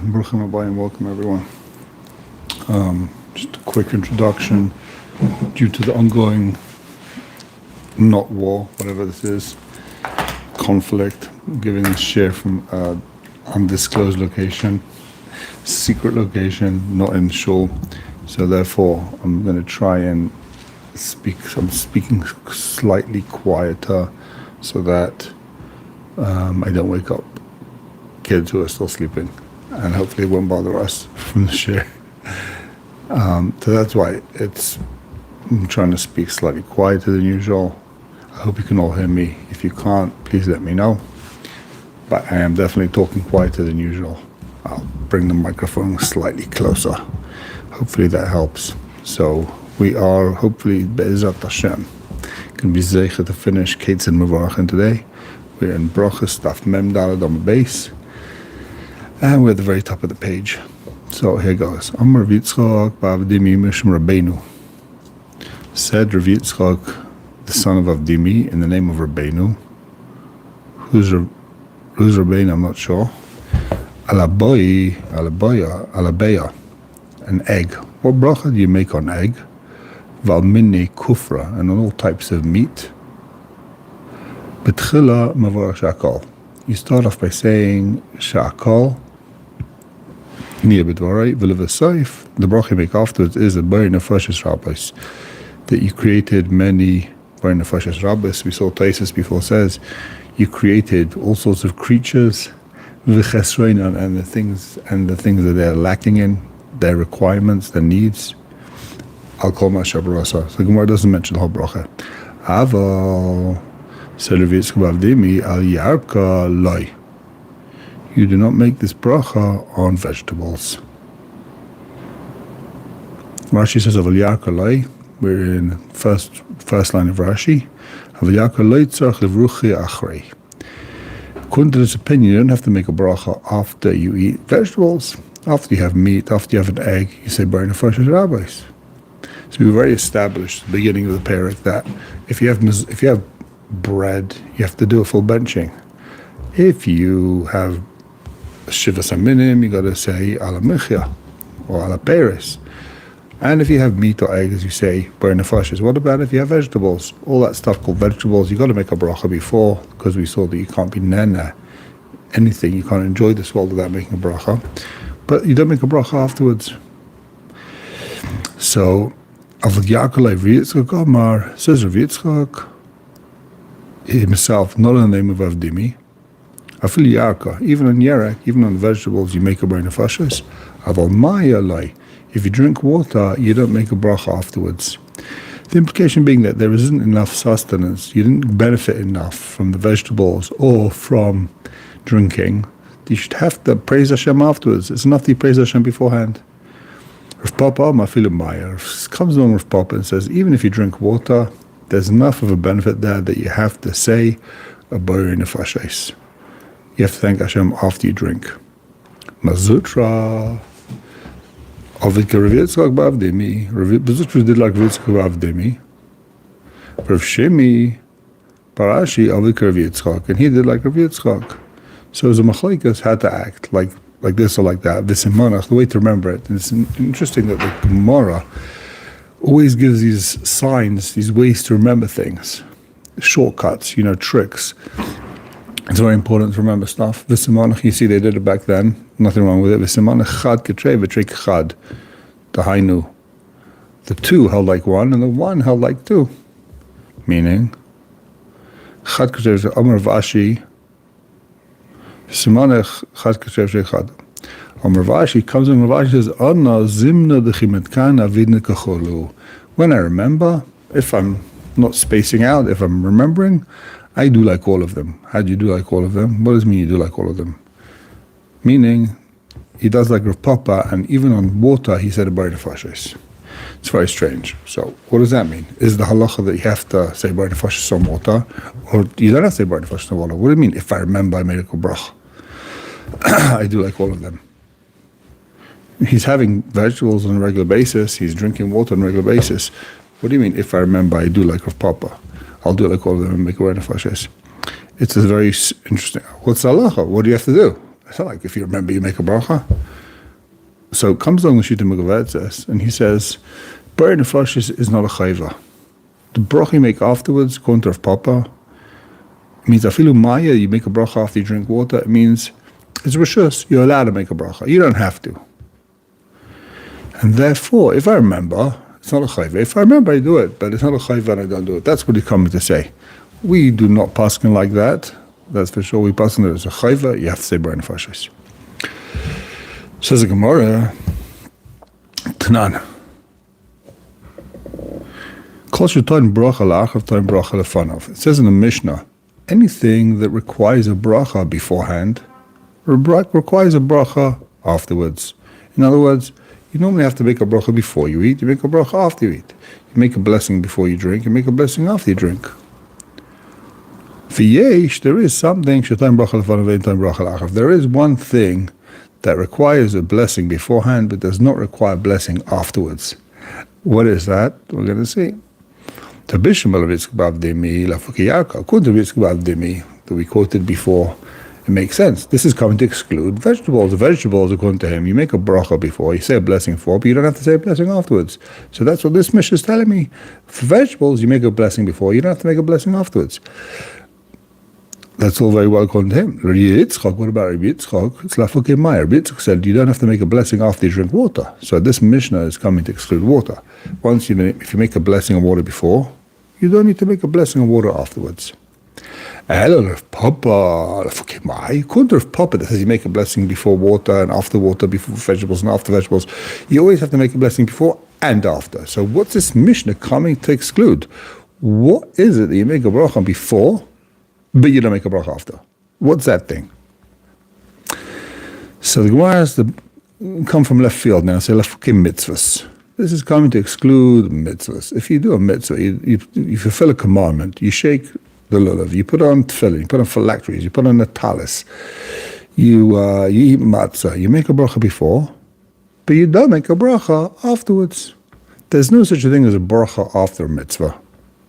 Bruchim Abai and welcome everyone. Just a quick introduction. Due to the ongoing, not war, whatever this is, conflict, I'm giving this share from undisclosed location, secret location, not in shul. So therefore, I'm going to try and speak. I'm speaking slightly quieter so that I don't wake up kids who are still sleeping, and hopefully it won't bother us from the share. So that's why I'm trying to speak slightly quieter than usual. I hope you can all hear me. If you can't, please let me know. But I am definitely talking quieter than usual. I'll bring the microphone slightly closer. Hopefully that helps. So we are hopefully Be'ezat Hashem going to be zeicha to finish Kates and Mevarachin today. We're in Brochos, Daf Mem Daled on the base, and we're at the very top of the page. So here goes. Amar Yitzchak ba'avdimi mishum Rabbeinu. Said Rav Yitzchak, the son of Avdimi, in the name of Rabbeinu. Who's Rabbeinu? I'm not sure. Alabeya, an egg. What bracha do you make on egg? Valmini kufra, and on all types of meat. Betchila mavar shakal. You start off by saying shakal. Niya b'dvaray v'levasoif. The bracha you make afterwards is a b'ay nefashis rabbis, that you created many b'ay nefashis rabbis. We saw Taisus before says you created all sorts of creatures, v'chesroinan, and the things that they're lacking in, their requirements, their needs. Al kol ma shabrasa. So the gemorah doesn't mention the whole bracha. Aval Selavitzka bavdimi al yarka loy. You do not make this bracha on vegetables. Rashi says of al yarka loy. We're in first line of Rashi. Al yarka loy tzarich levruchi achrei. According to this opinion, you don't have to make a bracha after you eat vegetables. After you have meat, after you have an egg, you say b'ay nefashos rabbis. So we're very established at the beginning of the parak that if you have bread, you have to do a full benching. If you have yeshivs aminim, you got to say ala michya or ala peris. And if you have meat or eggs, you say b'ay nefashos. What about if you have vegetables? All that stuff called vegetables, you got to make a bracha before, because we saw that you can't be nena, anything, you can't enjoy this world without making a bracha. But you don't make a bracha afterwards. So, Avad Yaakov Yitzchak Amar, says Rav Yitzchak himself, not in the name of Avdimi. Afil Yarka, even on yerek, even on vegetables, you make a b'ay nefashos. Aval maya lay, if you drink water, you don't make a bracha afterwards. The implication being that there isn't enough sustenance, you didn't benefit enough from the vegetables or from drinking. You should have to praise Hashem afterwards. It's enough that you praise Hashem beforehand. Rav Papa Mafilim Maya comes along with Papa and says, even if you drink water, there's enough of a benefit there that you have to say a b'ay nefashos. You have to thank Hashem after you drink. Mazutra Avid Rav Yitzchak ba'avdimi. Mazutra did like Rav Yitzchak ba'avdimi. Rav Shemi Parashi Avid Rav Yitzchak, and he did like Rav Yitzchak. So the machlokes had to act like this or like that. V'simanach, the way to remember it. And it's interesting that the gemorah always gives these signs, these ways to remember things, shortcuts, tricks. It's very important to remember stuff. V'simanach, you see, they did it back then. Nothing wrong with it. V'simanach chad ketrei v'trei chad. The hainu. The two held like one, and the one held like two. Meaning, chad ketrei Amar Vashi. Simanech chad ketrei v'trei chad. Amar Vashi comes in. Vashi says, "Anna zimna dechimetkan avidna kacholu." When I remember, if I'm not spacing out, if I'm remembering, I do like all of them. How do you do like all of them? What does it mean you do like all of them? Meaning, he does like Rav Papa, and even on water, he said a b'ay nefashos. It's very strange. So, what does that mean? Is the halacha that you have to say b'ay nefashos on water, or you don't have to say b'ay nefashos on water? What do you mean? If I remember, I made a bracha. I do like all of them. He's having vegetables on a regular basis. He's drinking water on a regular basis. What do you mean? If I remember, I do like Rav Papa. I'll do like all of them and make a b'ay nefashos. It's a very interesting. What's the halacha? What do you have to do? It's not like if you remember, you make a bracha. So it comes along the Shita Megavetzes, and he says, Bar Nefashis is not a chayva. The bracha you make afterwards, according to Rav Papa, means afilu maya, you make a bracha after you drink water. It means it's rishus, you're allowed to make a bracha. You don't have to. And therefore, if I remember, it's not a chayva. If I remember, I do it, but it's not a chayva and I don't do it. That's what he's coming to say. We do not paskin like that. That's for sure. We paskin that it's a chayva, you have to say bar nefashis. Says the gemorah, Tanan. It says in the Mishnah, anything that requires a bracha beforehand requires a bracha afterwards. In other words, you normally have to make a bracha before you eat, you make a bracha after you eat. You make a blessing before you drink, you make a blessing after you drink. For yesh, there is something, there is one thing that requires a blessing beforehand, but does not require blessing afterwards. What is that? We're going to see. According to that we quoted before, it makes sense. This is coming to exclude vegetables. The vegetables, according to him, you make a bracha before, you say a blessing before, but you don't have to say a blessing afterwards. So that's what this Mishnah is telling me. For vegetables, you make a blessing before, you don't have to make a blessing afterwards. That's all very well according to him. What about Reb Yitzchak? It's Lafuke Maya. Reb Yitzchak said you don't have to make a blessing after you drink water. So this Mishnah is coming to exclude water. If you make a blessing of water before, you don't need to make a blessing of water afterwards. According to Papa, that says you make a blessing before water and after water, before vegetables and after vegetables. You always have to make a blessing before and after. So what's this Mishnah coming to exclude? What is it that you make a bracha before, but you don't make a bracha after? What's that thing? So the Gemara has to come from left field now, say mitzvahs. This is coming to exclude mitzvahs. If you do a mitzvah, you fulfill a commandment, you shake the lulav, you put on tefillin, you put on phylacteries, you put on a talis, you eat matzah, you make a bracha before, but you don't make a bracha afterwards. There's no such a thing as a bracha after a mitzvah.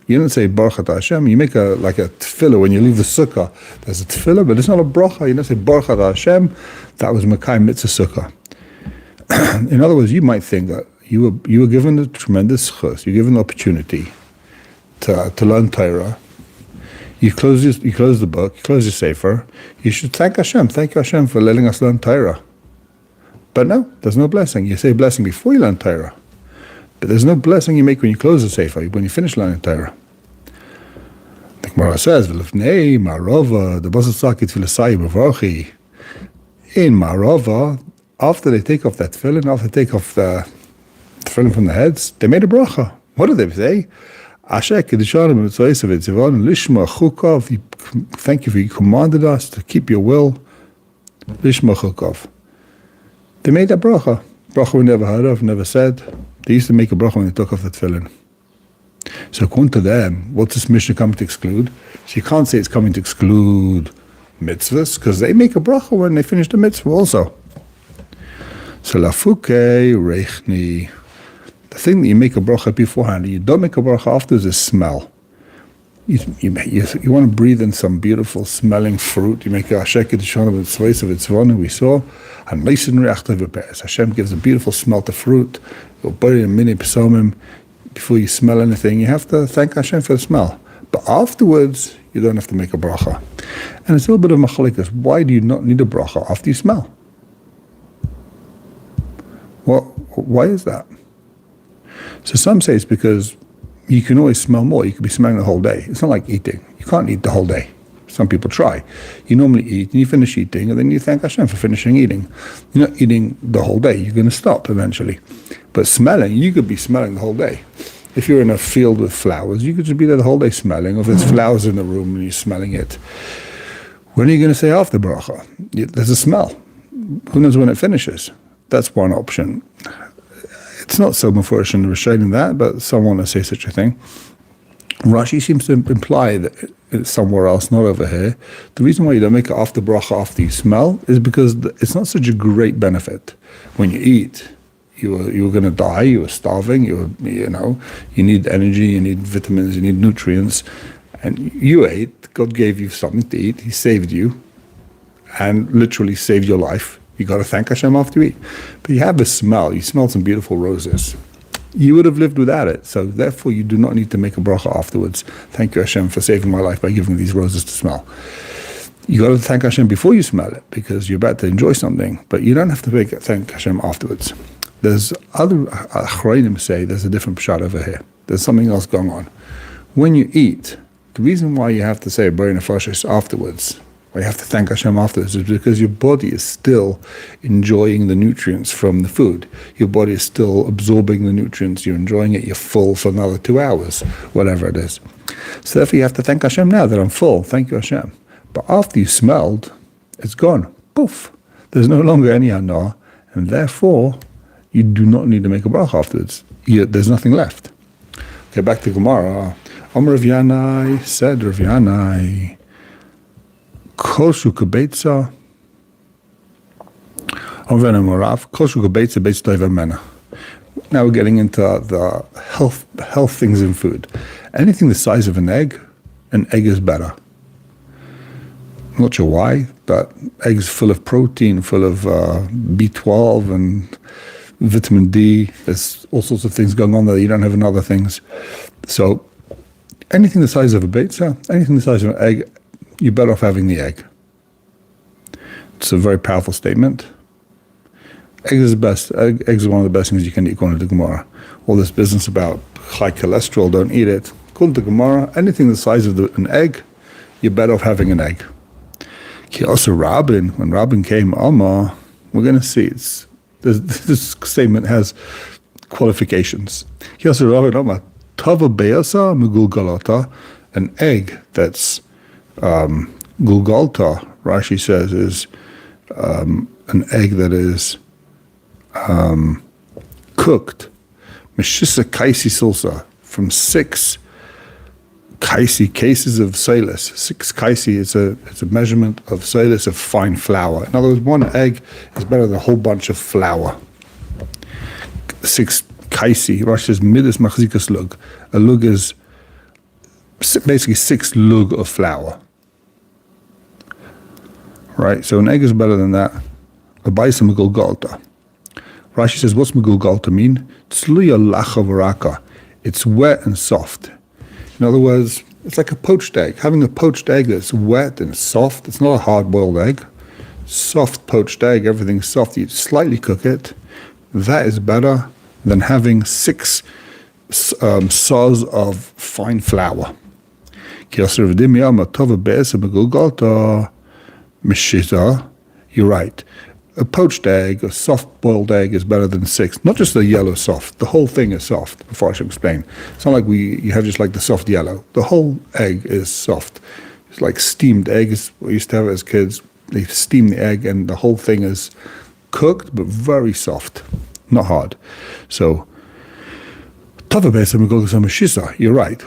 You don't say Baruch Hashem. You make a tefillah when you leave the sukkah. There's a tefillah, but it's not a bracha. You don't say Baruch Hashem. That was Makai Mitzvah Sukkah. In other words, you might think that you were given a tremendous chus. You're given the opportunity to learn Torah. You close the book. You close your sefer. You should thank Hashem. Thank you, Hashem, for letting us learn Torah. But no, there's no blessing. You say blessing before you learn Torah. But there's no blessing you make when you close the sefer, when you finish learning Torah. The Gemara says, "V'lefnei ma'arava the basasaki tfilasai b'varchi." In ma'arava, after they take off that tefillin, after they take off the tefillin from the heads, they made a bracha. What did they say? Asher kedushanim b'mitzvayis v'tzivon lishma chukav. Thank you for you commanded us to keep your will. Lishma chukav. They made that bracha. Bracha we never heard of, never said. They used to make a bracha when they took off the tefillin. So according to them, what's this Mishnah coming to exclude? So you can't say it's coming to exclude mitzvahs, because they make a bracha when they finish the mitzvah also. So lafuke reichni. The thing that you make a bracha beforehand, you don't make a bracha afterwards, is smell. You want to breathe in some beautiful smelling fruit. You make a sheket shana with tzveis of its one we saw, and leisen reachtav beperes. Hashem gives a beautiful smell to fruit. You'll bury a mini pesomim before you smell anything. You have to thank Hashem for the smell. But afterwards, you don't have to make a bracha. And it's a little bit of machalikas. Why do you not need a bracha after you smell? Well, why is that? So some say it's because you can always smell more. You could be smelling the whole day. It's not like eating. You can't eat the whole day. Some people try. You normally eat, and you finish eating, and then you thank Hashem for finishing eating. You're not eating the whole day. You're going to stop eventually. But smelling, you could be smelling the whole day. If you're in a field with flowers, you could just be there the whole day smelling. Or if there's flowers in the room and you're smelling it, when are you going to say after bracha? There's a smell. Who knows when it finishes? That's one option. It's not so mafurish in the Rishonim that, but some want to say such a thing. Rashi seems to imply that it's somewhere else, not over here. The reason why you don't make it after bracha, after you smell, is because it's not such a great benefit. When you eat, you were going to die, you were starving, you need energy, you need vitamins, you need nutrients, and you ate. God gave you something to eat. He saved you, and literally saved your life. You got to thank Hashem after you eat. But you have a smell. You smell some beautiful roses. You would have lived without it. So therefore, you do not need to make a bracha afterwards. Thank you, Hashem, for saving my life by giving me these roses to smell. You got to thank Hashem before you smell it, because you're about to enjoy something. But you don't have to thank Hashem afterwards. There's other Achronim say there's a different pshat over here. There's something else going on. When you eat, the reason why you have to say Borei Nefashos afterwards, why you have to thank Hashem afterwards, is because your body is still enjoying the nutrients from the food. Your body is still absorbing the nutrients. You're enjoying it. You're full for another 2 hours, whatever it is. So therefore, you have to thank Hashem now that I'm full. Thank you, Hashem. But after you smelled, it's gone. Poof. There's no longer any anah, and therefore, you do not need to make a bracha afterwards. There's nothing left. Okay, back to gemorah. Amar Rav Yanai said, Rav Yanai, Kol shu kebetza, Amar Morav, Kol shu kebetza, beitza toiv mena. Now we're getting into the health things in food. Anything the size of an egg is better. I'm not sure why, but eggs full of protein, full of B12 and vitamin D. There's all sorts of things going on there. You don't have in other things. So anything the size of a beitza, anything the size of an egg, you're better off having the egg. It's a very powerful statement. Eggs is the best. Eggs are one of the best things you can eat according to the gemorah. All this business about high cholesterol, don't eat it. According to the gemorah, anything the size of an egg, you're better off having an egg. Also, when Rabin came, Alma, we're going to see this statement has qualifications. Also, Rabin, Alma, Tava beasa megulgalata, an egg that's gulgalta, Rashi says, is an egg that is cooked. Meshisa kaisi silsa, from 6 kaisi cases of soilus. 6 kaisi is a measurement of soilus of fine flour. In other words, 1 egg is better than a whole bunch of flour. 6 kaisi, Rashi says, midas machzikas lug. A lug is basically 6 lug of flour. Right, so an egg is better than that. A baisa megulgalta. Rashi says, what's megulgalta mean? Tzluya lacha v'raka. It's wet and soft. In other words, it's like a poached egg. Having a poached egg that's wet and soft, it's not a hard-boiled egg. Soft poached egg, everything's soft. You slightly cook it. That is better than having 6 saws of fine flour. You're right. A poached egg, a soft-boiled egg is better than 6. Not just the yellow soft. The whole thing is soft, before I should explain. It's not like you have just like the soft yellow. The whole egg is soft. It's like steamed eggs. We used to have it as kids. They steam the egg and the whole thing is cooked, but very soft. Not hard. So, you're right.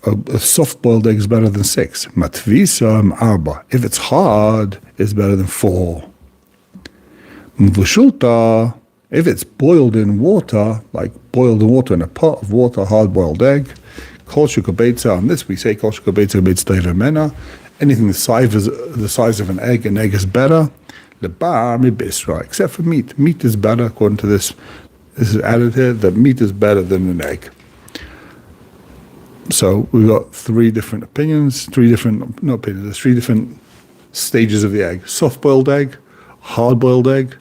A soft-boiled egg is better than 6. Matvisa arba. If it's hard, it's better than 4. Mvushulta, if it's boiled in water, like boiled in water in a pot of water, hard-boiled egg, kol shukabetza, on this we say kol shukabetza beitz mena, anything the size of an egg is better. Lebar mibisra, except for meat. Meat is better, according to this. This is added here, that meat is better than an egg. So we've got 3 different opinions, 3 different, not opinions, there's 3 different stages of the egg. Soft-boiled egg, hard-boiled egg,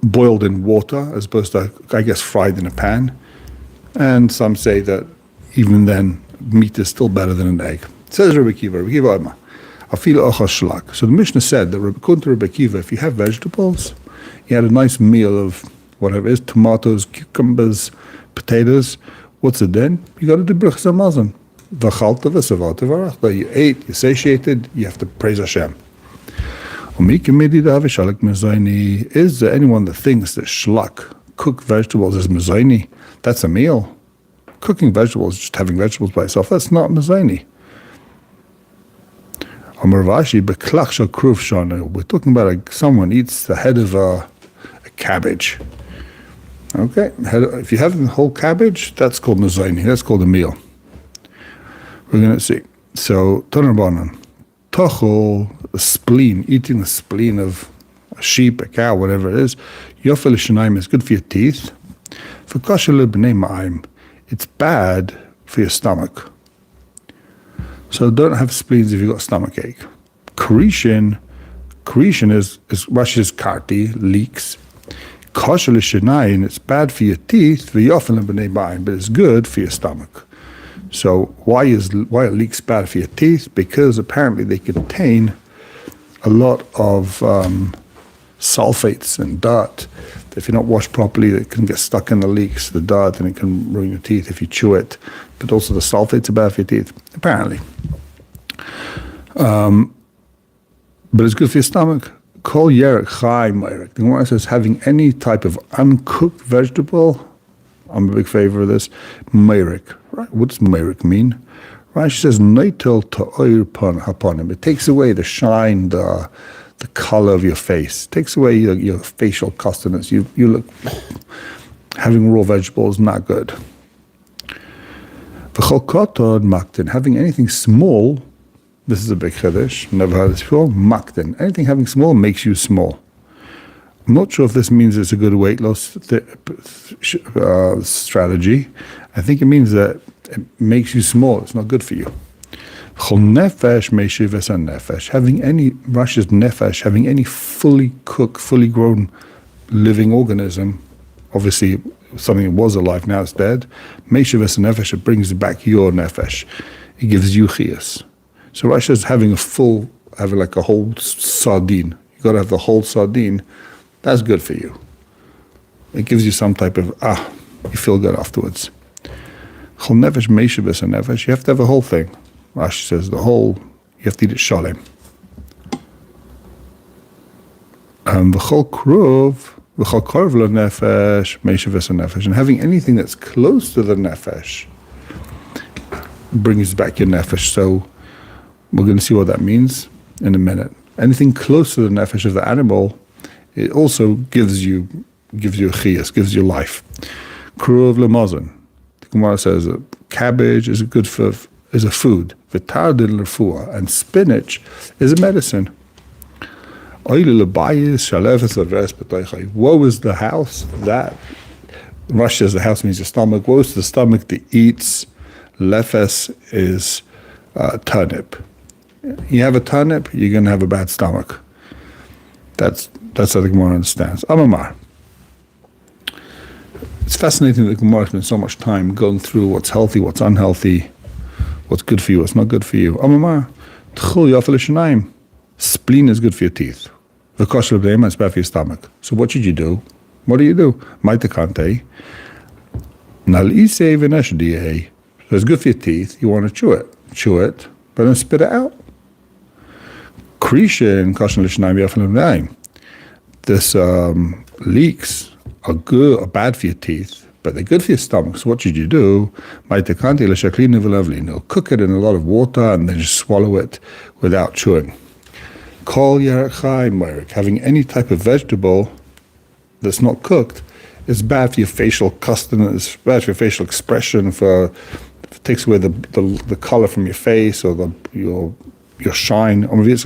boiled in water as opposed to, I guess, fried in a pan. And some say that even then, meat is still better than an egg. It says Rebbe Kiva, so the Mishnah said that according to Rebbe Kiva, if you have vegetables, you had a nice meal of whatever it is, tomatoes, cucumbers, potatoes, what's it then? You got to do Brochos Hamazon. You ate, you satiated, you have to praise Hashem. Is there anyone that thinks that shlak, cooked vegetables, is mezayni? That's a meal. Cooking vegetables, just having vegetables by itself, that's not mezayni. We're talking about someone eats the head of a cabbage. Okay, if you have the whole cabbage, that's called mezayni. That's called a meal. We're going to see. So, Tonabanan, Tochel, spleen, eating the spleen of a sheep, a cow, whatever it is, yofel shinaim is good for your teeth. For kosher b'nei ma'im, it's bad for your stomach. So don't have spleens if you've got stomach ache. Cretion is Rashi says karti, leaks. Kosher l'shinayim, it's bad for your teeth, v'yofel b'nei ma'im, but it's good for your stomach. So why are leeks bad for your teeth? Because apparently they contain a lot of sulfates and dirt. If you're not washed properly, it can get stuck in the leeks, the dirt, and it can ruin your teeth if you chew it. But also the sulfates are bad for your teeth, apparently. But it's good for your stomach. Kol yerek chai meirek. The gemorah says having any type of uncooked vegetable, I'm a big favor of this, meirek. Right? What does meirek mean? Rashi says noitel ta'oir haponim. It takes away the shine, the color of your face. It takes away your facial customers. You look, having raw vegetables, not good. V'chol kotod maktin. Having anything small, this is a big chiddush, never heard this before, maktin. Anything having small makes you small. I'm not sure if this means it's a good weight loss strategy. I think it means that it makes you small. It's not good for you. Nefesh, yeshivs and nefesh. Having any Russia's nefesh, having any fully cooked, fully grown living organism, obviously something that was alive, now it's dead. Yeshivs and nefesh, it brings back your nefesh. It gives you chiyas. So Russia's having like a whole sardine. You got to have the whole sardine. That's good for you. It gives you some type of, you feel good afterwards. Chol nefesh, yeshivs and nefesh. You have to have a whole thing. Rashi says the whole, you have to eat it shalem. V'chol korv nefesh, yeshivs and nefesh. And having anything that's close to the nefesh brings back your nefesh. So we're going to see what that means in a minute. Anything close to the nefesh of the animal, it also gives you a chiyas, gives you life. Korv lemazon. The gemorah says that cabbage is good is a food. V'tardin l'refuah, and spinach is a medicine. Woe is the house that, Rashi says the house means your stomach. Woe is the stomach that eats. Lefes is turnip. You have a turnip, you're going to have a bad stomach. That's how the Gemara understands. Amamar. It's fascinating that the Gemara spends so much time going through what's healthy, what's unhealthy, what's good for you, what's not good for you. Amamar. T'chul yafel shinaim. Spleen is good for your teeth. V'kosher b'deima is bad for your stomach. So what should you do? What do you do? Maitakante. Nal'isei v'neshdiei. So it's good for your teeth. You want to chew it. Chew it, but then spit it out. Krishin kosher l'shinaim yafel b'deim. This leeks are good or bad for your teeth, but they're good for your stomach. So what should you do? Cook it in a lot of water and then just swallow it without chewing. Kol yerek Chaim, having any type of vegetable that's not cooked is bad for your facial custom, it's bad for your facial expression, it takes away the color from your face or your shine. This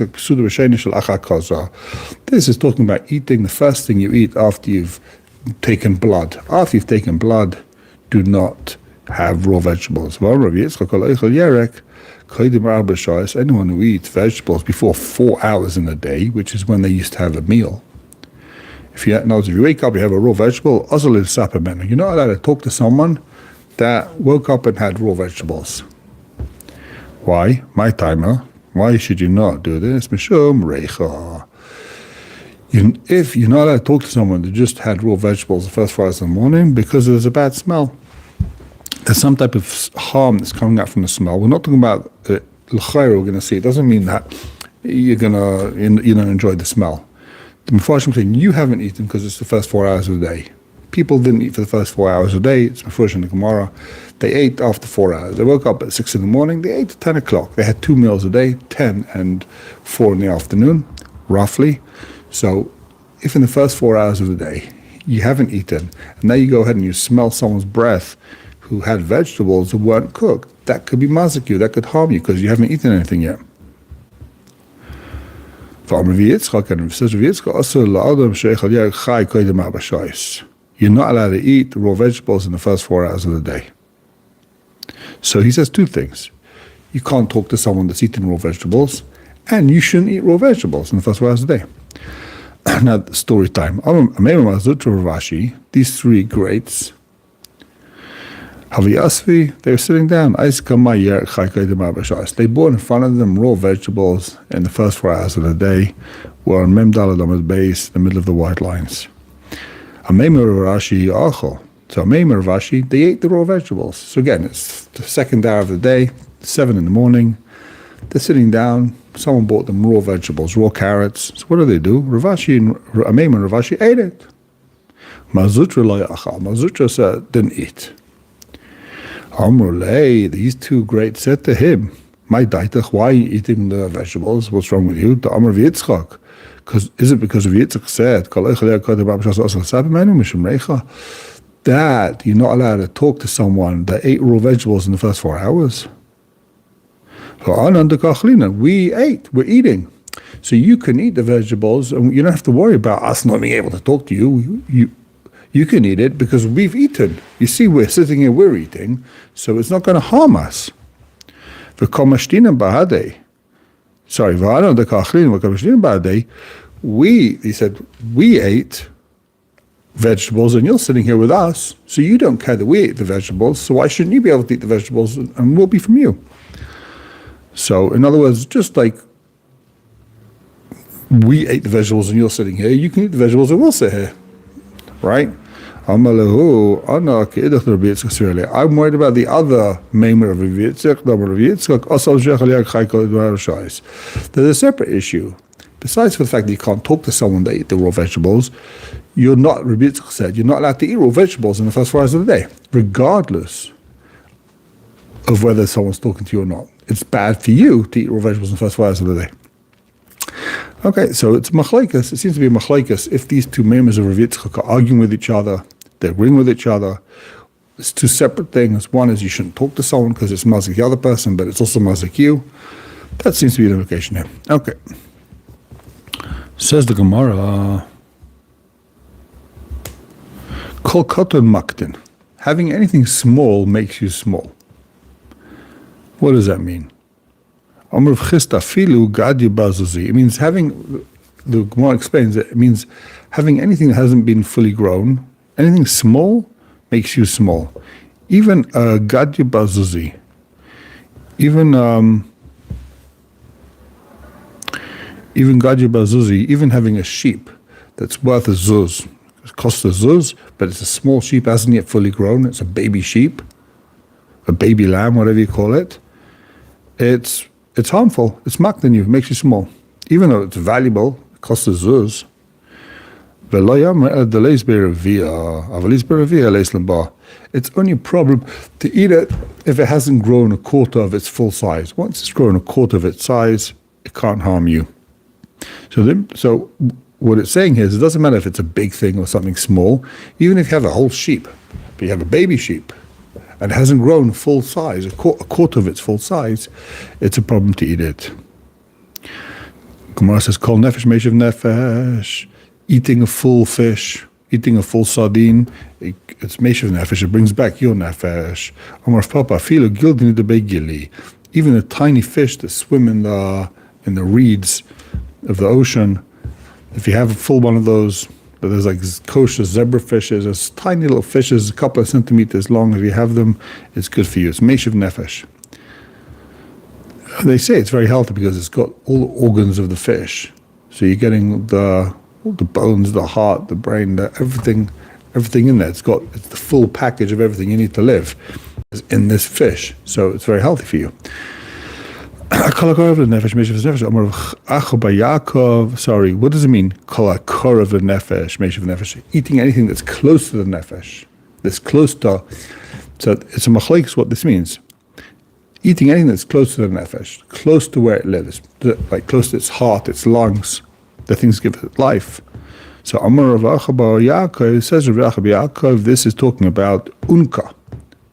is talking about eating the first thing you eat after you've taken blood. After you've taken blood, do not have raw vegetables. Anyone who eats vegetables before 4 hours in the day, which is when they used to have a meal. If you wake up, you have a raw vegetable, you're not allowed to talk to someone that woke up and had raw vegetables. Why? My timer. Why should you not do this? Mishum reicha. If you're not allowed to talk to someone that just had raw vegetables the first 4 hours in the morning because there's a bad smell. There's some type of harm that's coming out from the smell. We're not talking about l'chayr we're going to see. It doesn't mean that you don't enjoy the smell. The Mepharshim saying you haven't eaten because it's the first 4 hours of the day. People didn't eat for the first 4 hours of the day. It's Mepharshim in the gemorah. They ate after 4 hours. They woke up at 6 in the morning. They ate at 10 o'clock. They had 2 meals a day, 10 and 4 in the afternoon, roughly. So if in the first 4 hours of the day you haven't eaten, and now you go ahead and you smell someone's breath who had vegetables that weren't cooked, that could be mazik you, that could harm you because you haven't eaten anything yet. You're not allowed to eat raw vegetables in the first 4 hours of the day. So he says two things. You can't talk to someone that's eating raw vegetables, and you shouldn't eat raw vegetables in the first 4 hours of the day. Now, story time. These three greats, they were sitting down. They brought in front of them raw vegetables in the first 4 hours of the day, were on Mem Daled Amud base, the middle of the white lines. So Ameimer Rashi, they ate the raw vegetables. So again, it's the second hour of the day, 7 in the morning. They're sitting down. Someone bought them raw vegetables, raw carrots. So what do? Ravashi and Ameimer and Ravashi ate it. Mazutra said, didn't eat. Amrulei, these two greats said to him, my daitach, why are you eating the vegetables? What's wrong with you? The Amr of Yitzchak. Is it because of Yitzchak said, that you're not allowed to talk to someone that ate raw vegetables in the first 4 hours? We ate, we're eating. So you can eat the vegetables, and you don't have to worry about us not being able to talk to you. You can eat it because we've eaten. You see, we're sitting here, we're eating, so it's not going to harm us. He said, we ate vegetables, and you're sitting here with us, so you don't care that we ate the vegetables, so why shouldn't you be able to eat the vegetables, and we'll be from you? So, in other words, just like we ate the vegetables and you're sitting here, you can eat the vegetables and we'll sit here. Right? I'm worried about the other Meimer of Yitzchak. There's a separate issue. Besides for the fact that you can't talk to someone that ate the raw vegetables, you're not, Reb Yitzchak said, you're not allowed to eat raw vegetables in the first 4 hours of the day, regardless of whether someone's talking to you or not. It's bad for you to eat raw vegetables in the first 4 hours of the day. Okay, so it's machlekes. It seems to be a machlekes. If these two members of Reb Yitzchak are arguing with each other, they're agreeing with each other, it's two separate things. One is you shouldn't talk to someone because it's mazik the other person, but it's also mazik you. That seems to be an implication here. Okay. Says the Gemara, Kol koton maktin. Having anything small makes you small. What does that mean? It means having, the Gemara explains that it means having anything that hasn't been fully grown, anything small makes you small. Even gadya bazuzi, even gadya bazuzi, even having a sheep that's worth a zuz, it costs a zuz, but it's a small sheep, hasn't yet fully grown, it's a baby sheep, a baby lamb, whatever you call it. It's harmful. It's maktin you. It makes you small. Even though it's valuable, it costs a zuz. It's only a problem to eat it if it hasn't grown a quarter of its full size. Once it's grown a quarter of its size, it can't harm you. So what it's saying here is it doesn't matter if it's a big thing or something small. Even if you have a whole sheep, but you have a baby sheep, and hasn't grown full size, a quarter of its full size, it's a problem to eat it. Gemara says, Kol nefesh meishav nefesh. Eating a full fish, eating a full sardine, it's meishav nefesh, it brings back your nefesh. Amar Papa, filu gildin de begili. Even a tiny fish that swim in the reeds of the ocean, if you have a full one of those, but there's like kosher zebra fishes, there's tiny little fishes, a couple of centimeters long. If you have them, it's good for you. It's meishav nefesh. They say it's very healthy because it's got all the organs of the fish. So you're getting all the bones, the heart, the brain, everything in there. It's the full package of everything you need to live is in this fish. So it's very healthy for you. Sorry, what does it mean? Eating anything that's close to the nefesh, that's close to. So it's a machlekes what this means. Eating anything that's close to the nefesh, close to where it lives, like close to its heart, its lungs, the things give it life. So Amar Rav Achabar Yaakov says Rav Yaakov, this is talking about unka.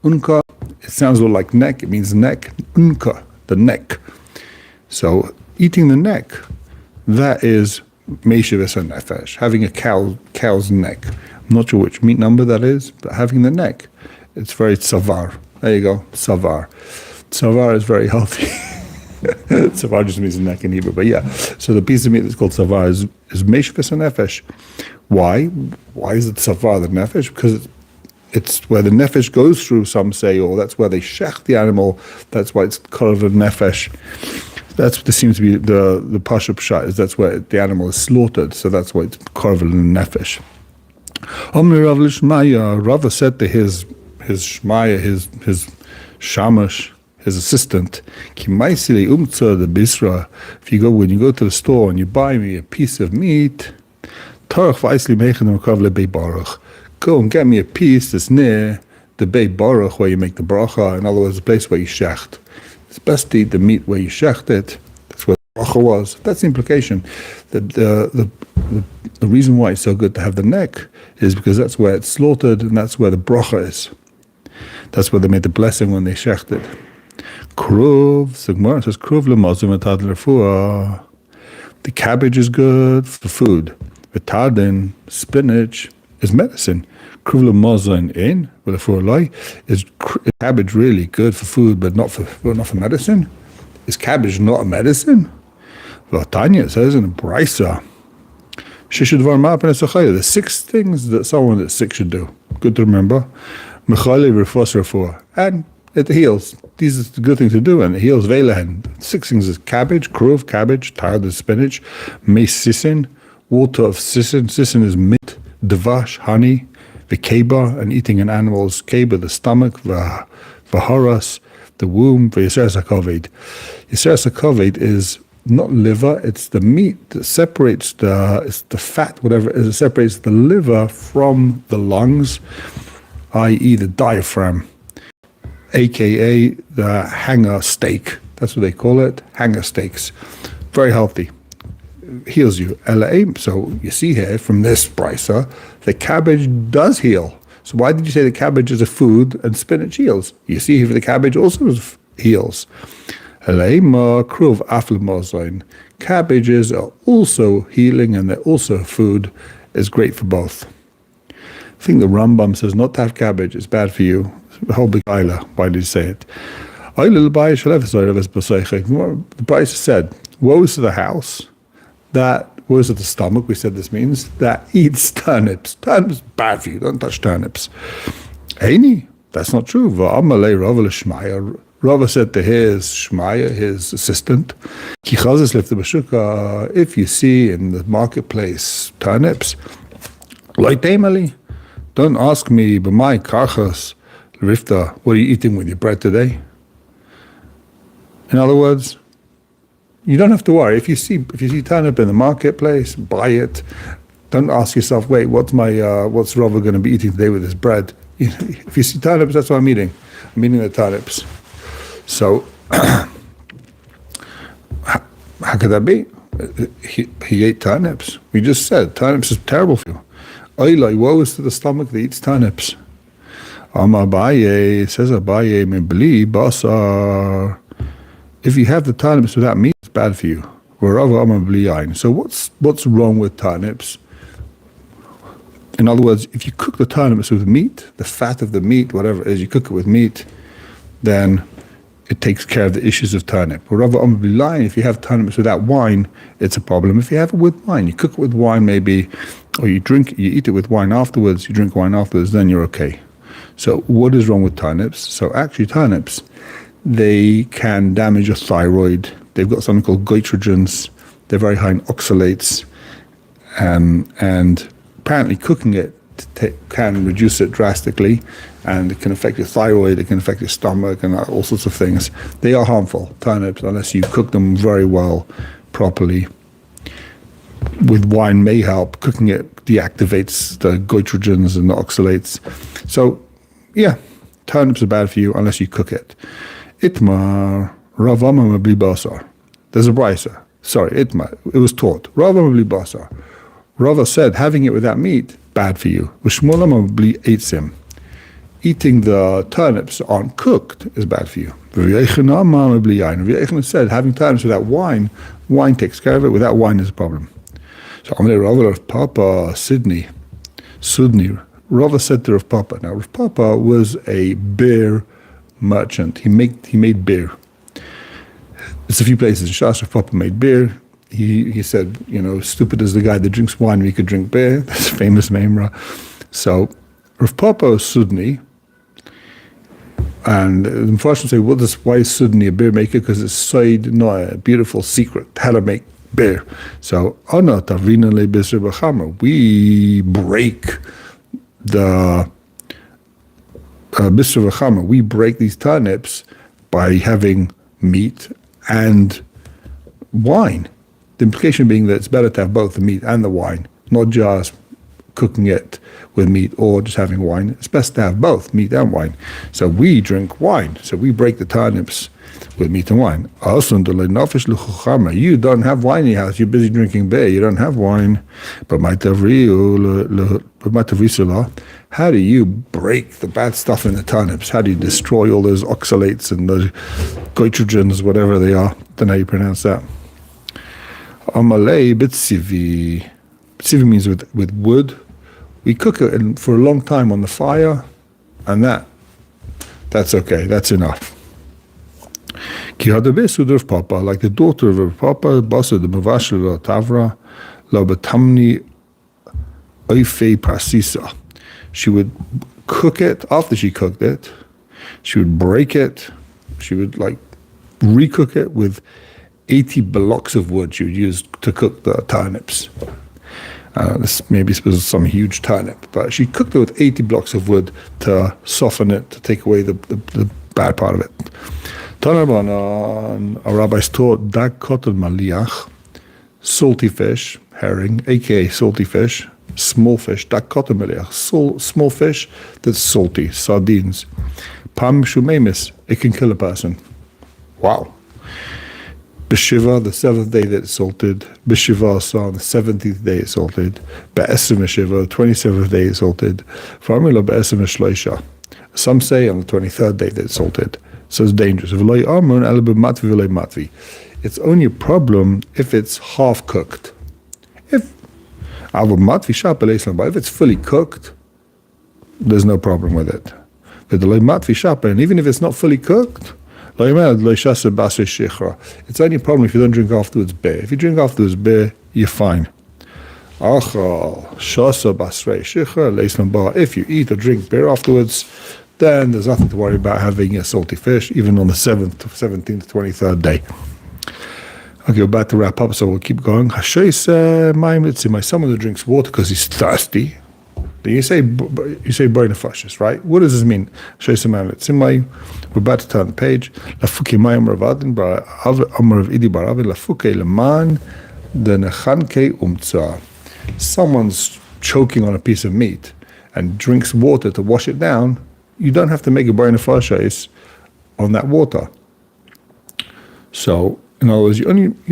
Unka, it sounds a little like neck. It means neck. Unka, the neck. So eating the neck, that is yeshivs and nefesh, having a cow's neck. I'm not sure which meat number that is, but having the neck, it's very tzavar. There you go, tzavar. Tzavar is very healthy. Tzavar just means neck in Hebrew, but yeah. So the piece of meat that's called tzavar is yeshivs and nefesh. Why? Why is it tzavar the nefesh? Because it's where the nefesh goes through, some say, or that's where they shech the animal. That's why it's called a nefesh. That's what seems to be the pashup shot, is that's where the animal is slaughtered. So that's why it's called a nefesh. Rava said to his shmaya, his shamash, his assistant, if you go to the store and you buy me a piece of meat, go and get me a piece that's near the Beit Baruch where you make the bracha. In other words, the place where you shecht. It's best to eat the meat where you shecht it. That's where the bracha was. That's the implication. The reason why it's so good to have the neck is because that's where it's slaughtered and that's where the bracha is. That's where they made the blessing when they shecht it. Kruv, the gemorah says, Kruv lemazim v'tad l'refuah. The cabbage is good for food. V'tadin, spinach, is medicine. Kruv lemazim in v'lefuah. Is cabbage really good for food, but not for medicine? Is cabbage not a medicine? V'tanya says in a brisa, the 6 things that someone that's sick should do. Good to remember. And it heals. These are the good things to do, and it heals velehen. 6 things is cabbage, kruv, cabbage, tard is spinach, mace sisin, water of sisin. Sisin is mint, devash, honey, v'keba, and eating an animal's keba, the stomach, v'haras, the womb, v'yiseres hakoved. Yiseres hakoved is not liver, it's the meat that separates it's the fat, whatever it is, it separates the liver from the lungs, i.e. the diaphragm, aka the hanger steak. That's what they call it, hanger steaks. Very healthy. Heals you. So you see here from this brisa, the cabbage does heal. So why did you say the cabbage is a food and spinach heals? You see here the cabbage also heals. Cabbages are also healing and they're also food, is great for both. I think the Rambam says not to have cabbage, it's bad for you. The whole big ayla, why did he say it? The Brisa said, woe is to the house, woe is to the stomach, we said this means, that eats turnips. Turnips are bad for you, don't touch turnips. Eini, that's not true. Rava said to his shmaya, his assistant, if you see in the marketplace turnips, don't ask me, but my karchas, rifta, what are you eating with your bread today? In other words, you don't have to worry. If you see turnip in the marketplace, buy it. Don't ask yourself, wait, what's Rava going to be eating today with his bread? If you see turnips, that's what I'm eating. I'm eating the turnips. So, how could that be? He ate turnips. We just said turnips is terrible for you. Oilai, woe is to the stomach that eats turnips. Abaye, says Abaye, mebli basar. If you have the turnips without meat, it's bad for you. So what's wrong with turnips? In other words, if you cook the turnips with meat, the fat of the meat, whatever it is, you cook it with meat, then it takes care of the issues of turnip. If you have turnips without wine, it's a problem. If you have it with wine, you cook it with wine maybe, or you eat it with wine afterwards, you drink wine afterwards, then you're okay. So what is wrong with turnips? So actually turnips, they can damage your thyroid. They've got something called goitrogens. They're very high in oxalates. And apparently cooking it can reduce it drastically, and it can affect your thyroid, it can affect your stomach, and all sorts of things. They are harmful, turnips, unless you cook them very well, properly. With wine may help. Cooking it deactivates the goitrogens and the oxalates. So, yeah, turnips are bad for you unless you cook it. Itmar, Ravama mabli basar. There's a brisa. Sorry, Itmar. It was taught. Ravama mabli basar. Rava said having it without meat, bad for you. V'shmola mabli eitzim. eating the turnips aren't cooked is bad for you. Reb Chaim said having turnips without wine takes care of it. Without wine is a problem. So Amr Rav Papa Sudni, Rava said to Rav Papa. Now Rav Papa was a beer merchant. He made beer. There's a few places in Shas Rav Papa made beer. He said, stupid is the guy that drinks wine when he could drink beer. That's a famous memra. So Rav Papa is Sudni. And the Mepharshim say, why is Sudni a beer maker? Because it's a beautiful secret how to make beer. So, we break the Bisra V'chama. We break these turnips by having meat and wine. The implication being that it's better to have both the meat and the wine, not just cooking it with meat or just having wine. It's best to have both meat and wine. So we drink wine. So we break the turnips with meat and wine. You don't have wine in your house. You're busy drinking beer. You don't have wine. But how do you break the bad stuff in the turnips? How do you destroy all those oxalates and the goitrogens, whatever they are? Don't know how you pronounce that. Amalei b'tzivi. B'tzivi means with wood. We cook it for a long time on the fire, and that's okay. That's enough. Ki hadabesu Rav Papa, like the daughter of Rav Papa, basa the mavashel tavra, la batamni oifei pasisa. She would cook it. After she cooked it, she would break it. She would recook it with 80 blocks of wood she would use to cook the turnips. This was some huge turnip, but she cooked it with 80 blocks of wood to soften it, to take away the bad part of it. Our rabbis taught dag kotel maliach, salty fish, herring, aka salty fish, small fish, dag kotel maliach, small fish that's salty, sardines. Pam shumemis, it can kill a person. Wow. B'shiva, the 7th day that it's salted. B'shiva Asar, the 17th day it's salted. B'esim B'shiva, 27th day it's salted. Formula B'esim B'shloisha. Some say on the 23rd day that it's salted. So it's dangerous. It's only a problem if it's half cooked. If it's fully cooked, there's no problem with it. And even if it's not fully cooked, it's only a problem if you don't drink afterwards beer. If you drink afterwards beer, you're fine. If you eat or drink beer afterwards, then there's nothing to worry about having a salty fish, even on the 7th, 17th, 23rd day. Okay, we're about to wrap up, so we'll keep going. Someone who drinks water because he's thirsty. You say burn the fashes, right? What does this mean? We're about to turn the page. Someone's choking on a piece of meat and drinks water to wash it down. You don't have to make a burn the fashes on that water. So, in other words, you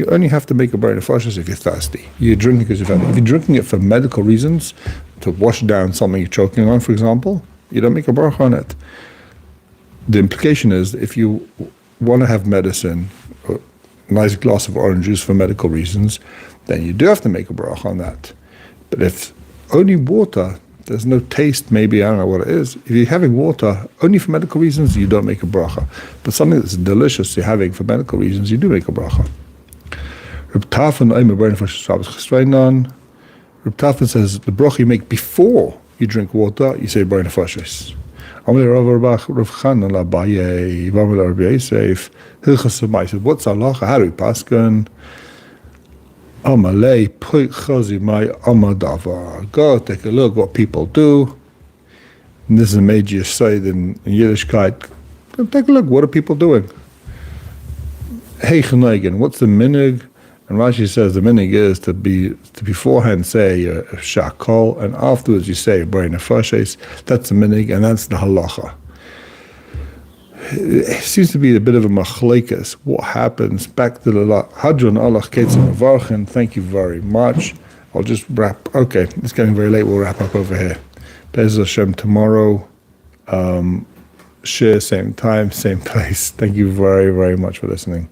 only have to make a burn the fashes if you're thirsty. You're drinking because you're thirsty. If you're drinking it for medical reasons, to wash down something you're choking on, for example, you don't make a bracha on it. The implication is if you want to have medicine, a nice glass of orange juice for medical reasons, then you do have to make a bracha on that. But if only water, there's no taste, maybe, I don't know what it is. If you're having water only for medical reasons, you don't make a bracha. But something that's delicious you're having for medical reasons, you do make a bracha. Reb Tafan says the bracha you make before you drink water, you say burn nefashos. What's Allah? How do we paskin? Go take a look what people do. And this is a major side in Yiddishkeit. Go take a look. What are people doing? Hey, what's the minhag? And Rashi says the minhag is to beforehand say a shakol, and afterwards you say burn nefashos. That's the minhag, and that's the halacha. It seems to be a bit of a machlekes. What happens? Back to the Hadron Allah Ketzim Varchen. Thank you very much. I'll just wrap. Okay, it's getting very late. We'll wrap up over here. Bez Hashem tomorrow. Share, same time, same place. Thank you very, very much for listening.